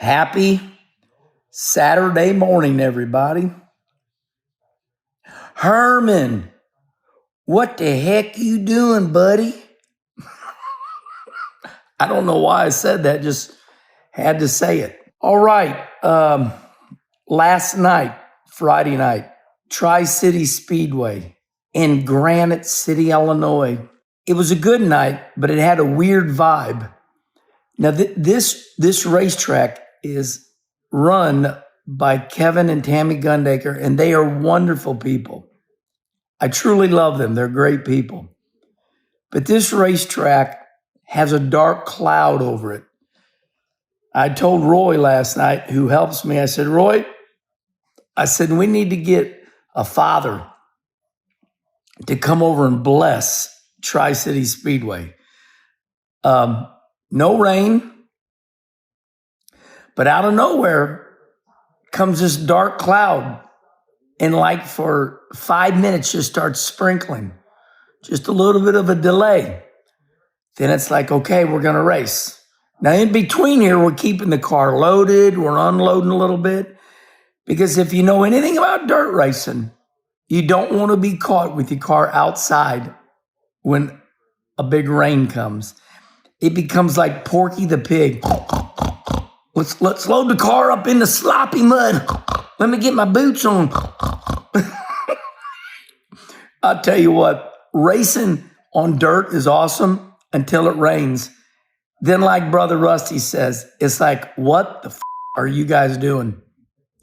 Happy Saturday morning, everybody. Herman, what the heck you doing, buddy? I don't know why I said that, just had to say it. All right, last night, Friday night, Tri-City Speedway in Granite City, Illinois. It was a good night, but it had a weird vibe. Now, this racetrack is run by Kevin and Tammy Gundaker, and they are wonderful people. I truly love them. They're great people. But this racetrack has a dark cloud over it. I told Roy last night, who helps me, I said, Roy, we need to get a father to come over and bless Tri-City Speedway. No rain, but out of nowhere comes this dark cloud, and like for 5 minutes just starts sprinkling, just a little bit of a delay. Then it's like, okay, we're going to race. Now in between here, we're keeping the car loaded, we're unloading a little bit, because if you know anything about dirt racing, you don't want to be caught with your car outside when a big rain comes. It becomes like Porky the Pig. Let's load the car up in the sloppy mud. Let me get my boots on. I'll tell you what, racing on dirt is awesome until it rains. Then like Brother Rusty says, it's like, what the f*** are you guys doing?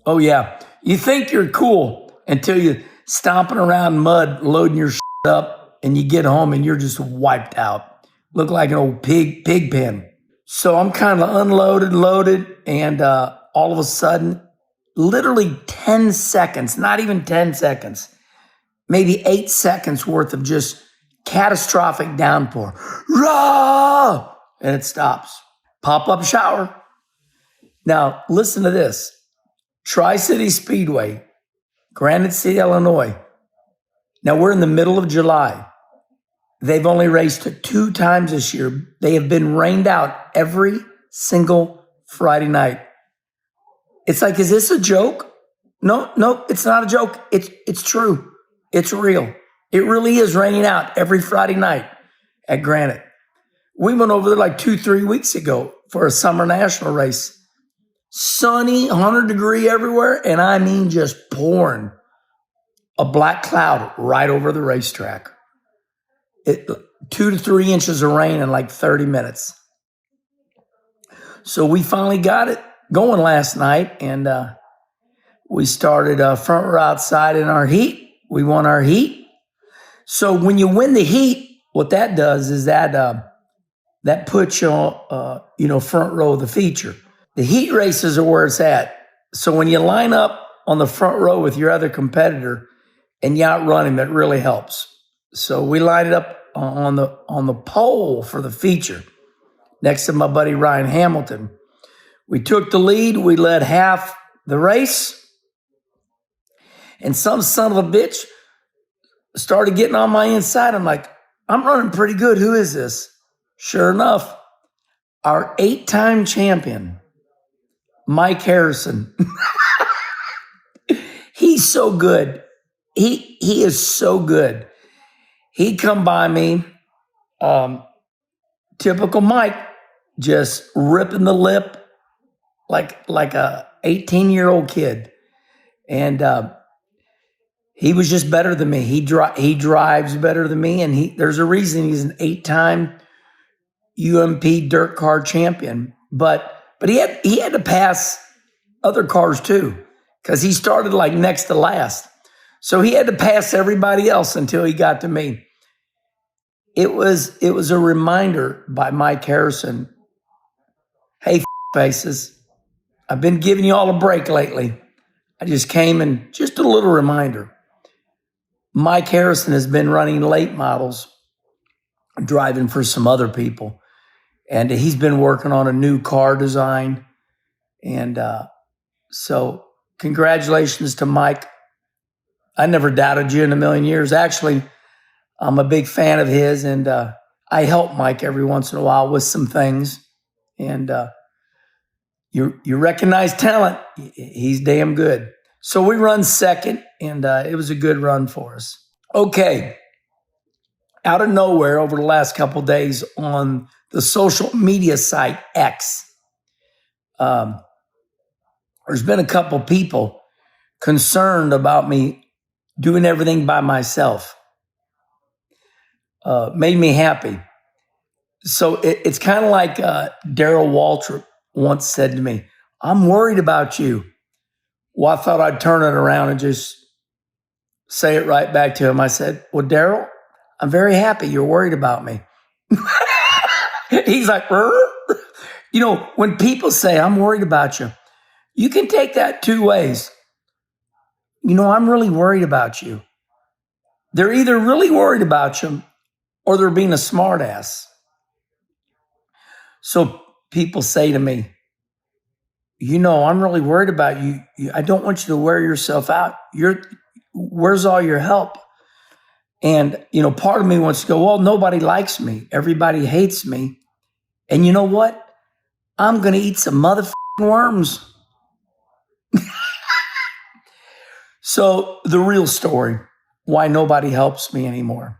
Oh yeah, you think you're cool until you're stomping around mud, loading your shit up, and you get home and you're just wiped out. Look like an old pig pen. So I'm kind of unloaded, loaded, and all of a sudden, literally 10 seconds, not even 10 seconds, maybe 8 seconds worth of just catastrophic downpour. Rah! And it stops. Pop-up shower. Now, listen to this. Tri-City Speedway, Granite City, Illinois. Now, we're in the middle of July. They've only raced 2 times this year. They have been rained out every single Friday night. It's like, is this a joke? No, it's not a joke. It's true. It's real. It really is raining out every Friday night at Granite. We went over there like 2-3 weeks ago for a summer national race. Sunny, 100-degree everywhere, and I mean just pouring a black cloud right over the racetrack. 2 to 3 inches of rain in like 30 minutes. So we finally got it going last night, and we started front row outside in our heat. We won our heat. So when you win the heat, what that does is that puts you on, front row of the feature. The heat races are where it's at. So when you line up on the front row with your other competitor and you outrun him, that really helps. So we lined it up on the pole for the feature next to my buddy Ryan Hamilton. We took the lead. We led half the race, and some son of a bitch started getting on my inside. I'm like, I'm running pretty good. Who is this? Sure enough, our 8-time champion, Mike Harrison. He's so good. He is so good. He'd come by me, typical Mike, just ripping the lip like a 18-year-old kid. And he was just better than me. He drives better than me, and there's a reason he's an 8-time UMP dirt car champion. But he had to pass other cars too, because he started like next to last. So he had to pass everybody else until he got to me. It was a reminder by Mike Harrison. Hey, faces, I've been giving you all a break lately. I just came and just a little reminder. Mike Harrison has been running late models, driving for some other people. And he's been working on a new car design. And so congratulations to Mike. I never doubted you in a million years. Actually, I'm a big fan of his, and I help Mike every once in a while with some things. And You recognize talent. He's damn good. So we run second, and it was a good run for us. Okay. Out of nowhere, over the last couple of days on the social media site X, there's been a couple people concerned about me doing everything by myself. Made me happy. So it's kind of like Darrell Waltrip once said to me, "I'm worried about you." Well, I thought I'd turn it around and just say it right back to him. I said, "Well, Darrell, I'm very happy you're worried about me." He's like, you know, when people say, "I'm worried about you," you can take that two ways. You know, I'm really worried about you. They're either really worried about you or they're being a smartass. So people say to me, "You know, I'm really worried about you. I don't want you to wear yourself out. Where's all your help?" And, you know, part of me wants to go, "Well, nobody likes me. Everybody hates me. And you know what? I'm going to eat some motherfucking worms." So the real story, why nobody helps me anymore.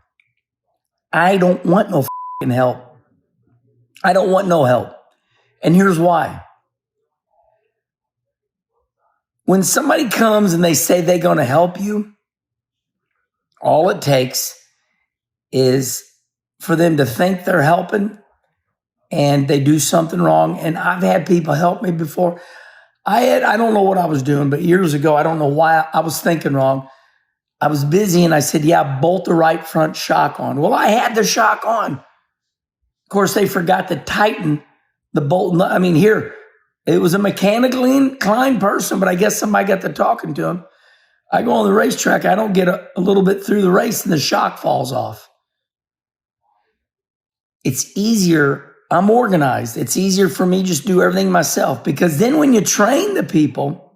I don't want no fucking help. I don't want no help. And here's why. When somebody comes and they say they're going to help you, all it takes is for them to think they're helping and they do something wrong. And I've had people help me before. I don't know what I was doing, but years ago, I don't know why I was thinking wrong. I was busy and I said, "Yeah, bolt the right front shock on." Well, I had the shock on. Of course, they forgot to tighten the bolt. I mean, here, it was a mechanically inclined person, but I guess somebody got to talking to him. I go on the racetrack, I don't get a little bit through the race and the shock falls off. It's easier. I'm organized. It's easier for me just do everything myself, because then when you train the people,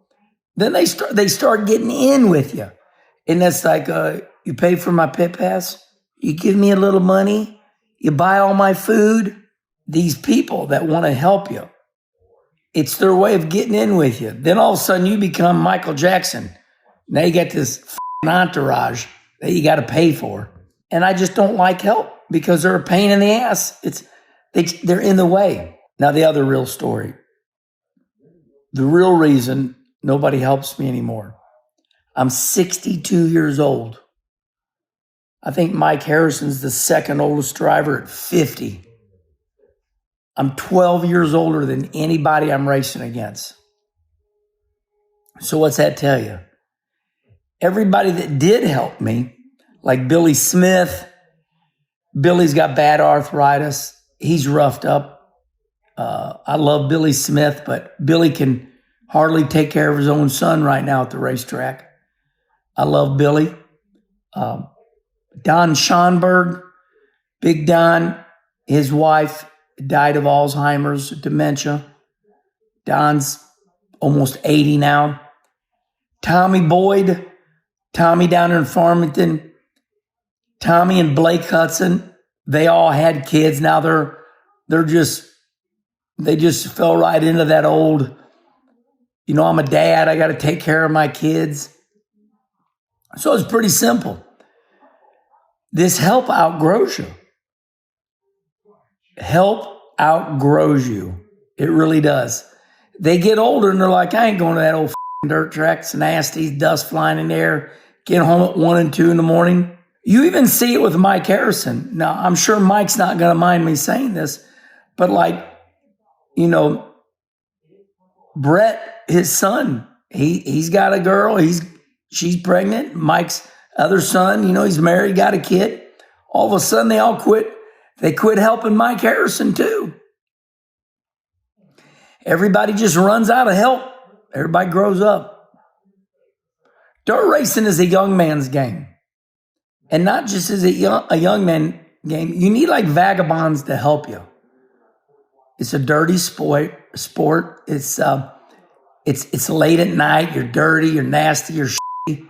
then they start getting in with you. And that's like, you pay for my pit pass, you give me a little money, you buy all my food. These people that want to help you, it's their way of getting in with you. Then all of a sudden you become Michael Jackson. Now you got this entourage that you got to pay for. And I just don't like help because they're a pain in the ass. They're in the way. Now the other real story, the real reason nobody helps me anymore. I'm 62 years old. I think Mike Harrison's the second oldest driver at 50. I'm 12 years older than anybody I'm racing against. So what's that tell you? Everybody that did help me, like Billy Smith, Billy's got bad arthritis. He's roughed up. I love Billy Smith, but Billy can hardly take care of his own son right now at the racetrack. I love Billy. Don Schonberg, Big Don, his wife died of Alzheimer's, dementia. Don's almost 80 now. Tommy Boyd, Tommy down in Farmington, Tommy and Blake Hudson, they all had kids. Now they just fell right into that old, you know, I'm a dad, I got to take care of my kids. So it's pretty simple. This help outgrows you. Help outgrows you. It really does. They get older and they're like, "I ain't going to that old dirt track. It's nasty, dust flying in the air. Get home at 1 and 2 in the morning." You even see it with Mike Harrison. Now, I'm sure Mike's not going to mind me saying this, but like, you know, Brett, his son, he's got a girl. She's pregnant. Mike's other son, you know, he's married, got a kid. All of a sudden, they all quit. They quit helping Mike Harrison too. Everybody just runs out of help. Everybody grows up. Dirt racing is a young man's game. And not just as a young man game. You need like vagabonds to help you. It's a dirty sport. It's late at night. You're dirty. You're nasty. You're shitty.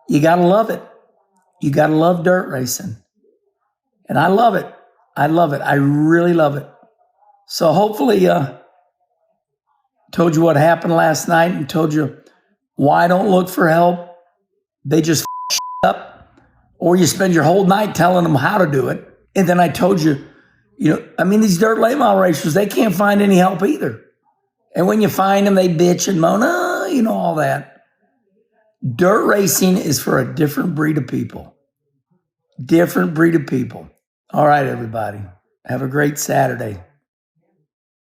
You gotta love it. You gotta love dirt racing. And I love it. I love it. I really love it. So hopefully, told you what happened last night and told you why I don't look for help. They just up, or you spend your whole night telling them how to do it. And then I told you, these dirt late model racers, they can't find any help either. And when you find them, they bitch and moan, all that. Dirt racing is for a different breed of people. Different breed of people. All right, everybody. Have a great Saturday.